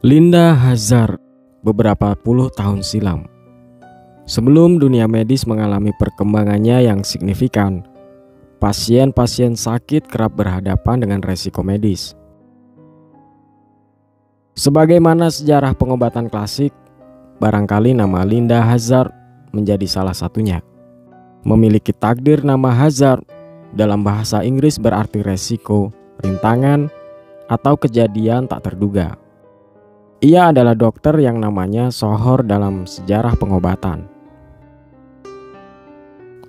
Linda Hazard beberapa puluh tahun silam. Sebelum dunia medis mengalami perkembangannya yang signifikan, pasien-pasien sakit kerap berhadapan dengan resiko medis. Sebagaimana sejarah pengobatan klasik, barangkali nama Linda Hazard menjadi salah satunya. Memiliki takdir nama Hazard dalam bahasa Inggris berarti resiko, rintangan, atau kejadian tak terduga. Ia adalah dokter yang namanya sohor dalam sejarah pengobatan.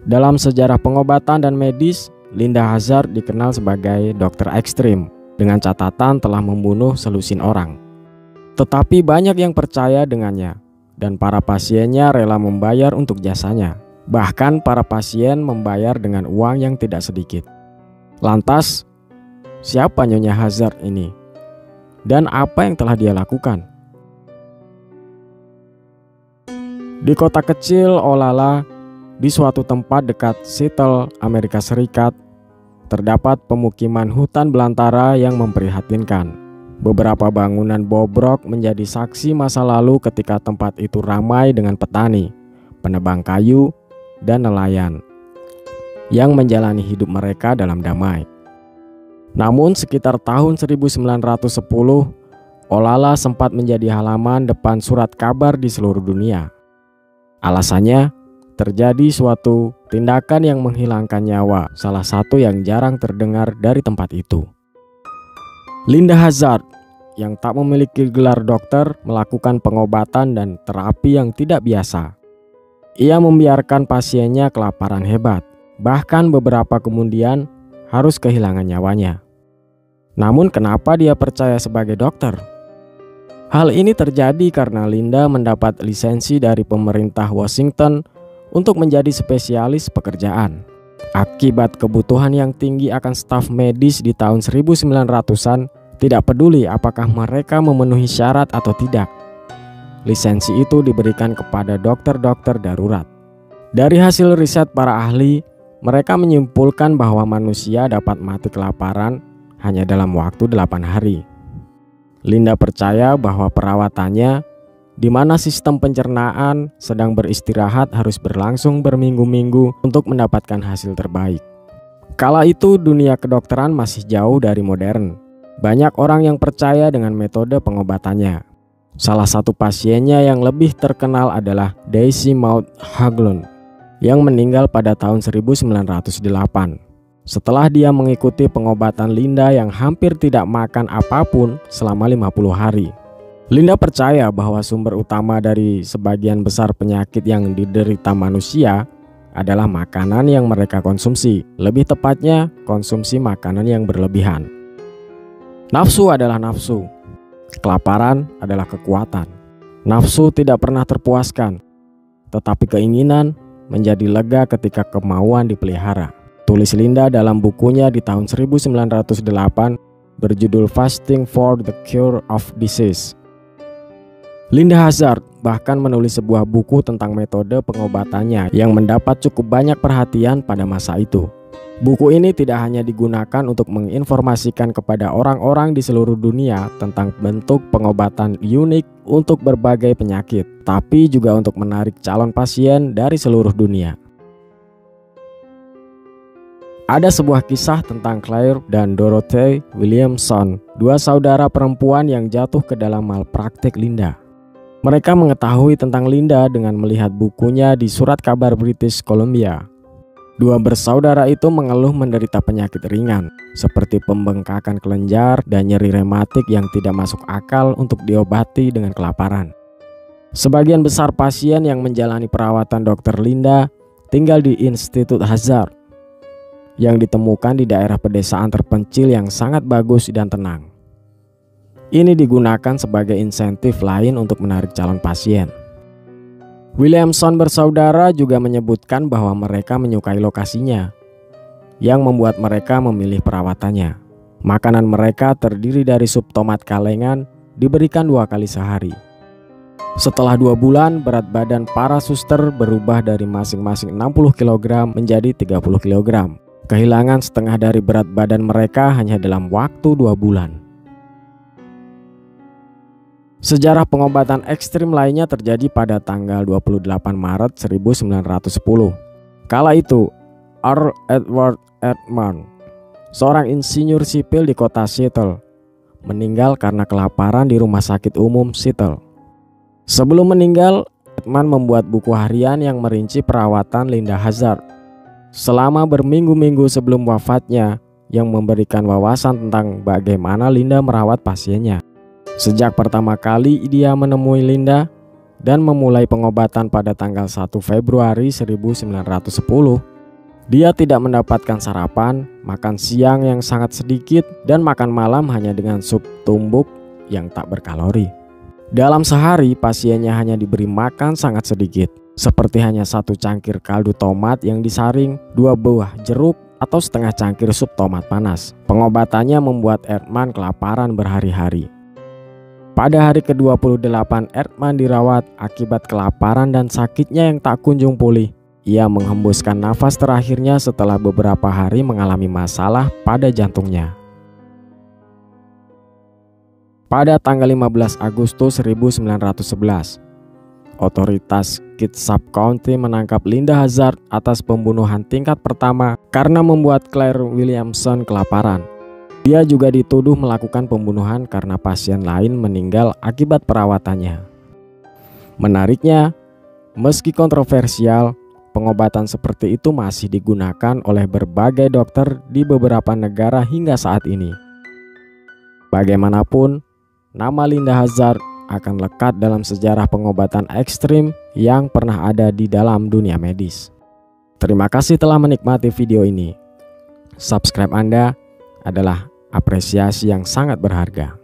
Dalam sejarah pengobatan dan medis, Linda Hazard dikenal sebagai dokter ekstrim dengan catatan telah membunuh selusin orang. Tetapi banyak yang percaya dengannya dan para pasiennya rela membayar untuk jasanya. Bahkan para pasien membayar dengan uang yang tidak sedikit. Lantas, siapa Nyonya Hazard ini? Dan apa yang telah dia lakukan? Di kota kecil Olalla, di suatu tempat dekat Seattle, Amerika Serikat, terdapat pemukiman hutan belantara yang memprihatinkan. Beberapa bangunan bobrok menjadi saksi masa lalu ketika tempat itu ramai dengan petani, penebang kayu, dan nelayan yang menjalani hidup mereka dalam damai. Namun sekitar tahun 1910, Olalla sempat menjadi halaman depan surat kabar di seluruh dunia. Alasannya, terjadi suatu tindakan yang menghilangkan nyawa, salah satu yang jarang terdengar dari tempat itu. Linda Hazard yang tak memiliki gelar dokter melakukan pengobatan dan terapi yang tidak biasa. Ia membiarkan pasiennya kelaparan hebat, bahkan beberapa kemudian harus kehilangan nyawanya. Namun kenapa dia percaya sebagai dokter? Hal ini terjadi karena Linda mendapat lisensi dari pemerintah Washington untuk menjadi spesialis pekerjaan. Akibat kebutuhan yang tinggi akan staf medis di tahun 1900-an, tidak peduli apakah mereka memenuhi syarat atau tidak. Lisensi itu diberikan kepada dokter-dokter darurat. Dari hasil riset para ahli, mereka menyimpulkan bahwa manusia dapat mati kelaparan hanya dalam waktu 8 hari. Linda percaya bahwa perawatannya, di mana sistem pencernaan sedang beristirahat, harus berlangsung berminggu-minggu untuk mendapatkan hasil terbaik. Kala itu dunia kedokteran masih jauh dari modern. Banyak orang yang percaya dengan metode pengobatannya. Salah satu pasiennya yang lebih terkenal adalah Daisy Maud Haglund yang meninggal pada tahun 1908. Setelah dia mengikuti pengobatan Linda yang hampir tidak makan apapun selama 50 hari. Linda percaya bahwa sumber utama dari sebagian besar penyakit yang diderita manusia adalah makanan yang mereka konsumsi. Lebih tepatnya, konsumsi makanan yang berlebihan. Nafsu adalah nafsu. Kelaparan adalah kekuatan. Nafsu tidak pernah terpuaskan, tetapi keinginan menjadi lega ketika kemauan dipelihara. Tulis Linda dalam bukunya di tahun 1908 berjudul Fasting for the Cure of Disease. Linda Hazard bahkan menulis sebuah buku tentang metode pengobatannya yang mendapat cukup banyak perhatian pada masa itu. Buku ini tidak hanya digunakan untuk menginformasikan kepada orang-orang di seluruh dunia tentang bentuk pengobatan unik untuk berbagai penyakit, tapi juga untuk menarik calon pasien dari seluruh dunia. Ada sebuah kisah tentang Claire dan Dorothy Williamson, dua saudara perempuan yang jatuh ke dalam malpraktik Linda. Mereka mengetahui tentang Linda dengan melihat bukunya di surat kabar British Columbia. Dua bersaudara itu mengeluh menderita penyakit ringan, seperti pembengkakan kelenjar dan nyeri rematik yang tidak masuk akal untuk diobati dengan kelaparan. Sebagian besar pasien yang menjalani perawatan Dr. Linda tinggal di Institut Hazard, yang ditemukan di daerah pedesaan terpencil yang sangat bagus dan tenang. Ini digunakan sebagai insentif lain untuk menarik calon pasien. Williamson bersaudara juga menyebutkan bahwa mereka menyukai lokasinya, yang membuat mereka memilih perawatannya. Makanan mereka terdiri dari sup tomat kalengan, diberikan 2 kali sehari. Setelah 2 bulan, berat badan para suster berubah dari masing-masing 60 kg menjadi 30 kg. Kehilangan setengah dari berat badan mereka hanya dalam waktu 2 bulan. Sejarah pengobatan ekstrim lainnya terjadi pada tanggal 28 Maret 1910. Kala itu, Earl Edward Erdmann, seorang insinyur sipil di kota Seattle, meninggal karena kelaparan di rumah sakit umum Seattle. Sebelum meninggal, Erdmann membuat buku harian yang merinci perawatan Linda Hazard selama berminggu-minggu sebelum wafatnya, yang memberikan wawasan tentang bagaimana Linda merawat pasiennya. Sejak pertama kali dia menemui Linda dan memulai pengobatan pada tanggal 1 Februari 1910, dia tidak mendapatkan sarapan, makan siang yang sangat sedikit, dan makan malam hanya dengan sup tumbuk yang tak berkalori. Dalam sehari, pasiennya hanya diberi makan sangat sedikit, seperti hanya 1 cangkir kaldu tomat yang disaring, 2 buah jeruk, atau setengah cangkir sup tomat panas. Pengobatannya membuat Erdmann kelaparan berhari-hari. Pada hari ke-28, Erdmann dirawat akibat kelaparan dan sakitnya yang tak kunjung pulih. Ia menghembuskan nafas terakhirnya setelah beberapa hari mengalami masalah pada jantungnya. Pada tanggal 15 Agustus 1911, otoritas Kitsap County menangkap Linda Hazard atas pembunuhan tingkat pertama karena membuat Claire Williamson kelaparan. Dia juga dituduh melakukan pembunuhan karena pasien lain meninggal akibat perawatannya. Menariknya, meski kontroversial, pengobatan seperti itu masih digunakan oleh berbagai dokter di beberapa negara hingga saat ini. Bagaimanapun, nama Linda Hazard akan lekat dalam sejarah pengobatan ekstrim yang pernah ada di dalam dunia medis. Terima kasih telah menikmati video ini. Subscribe Anda adalah apresiasi yang sangat berharga.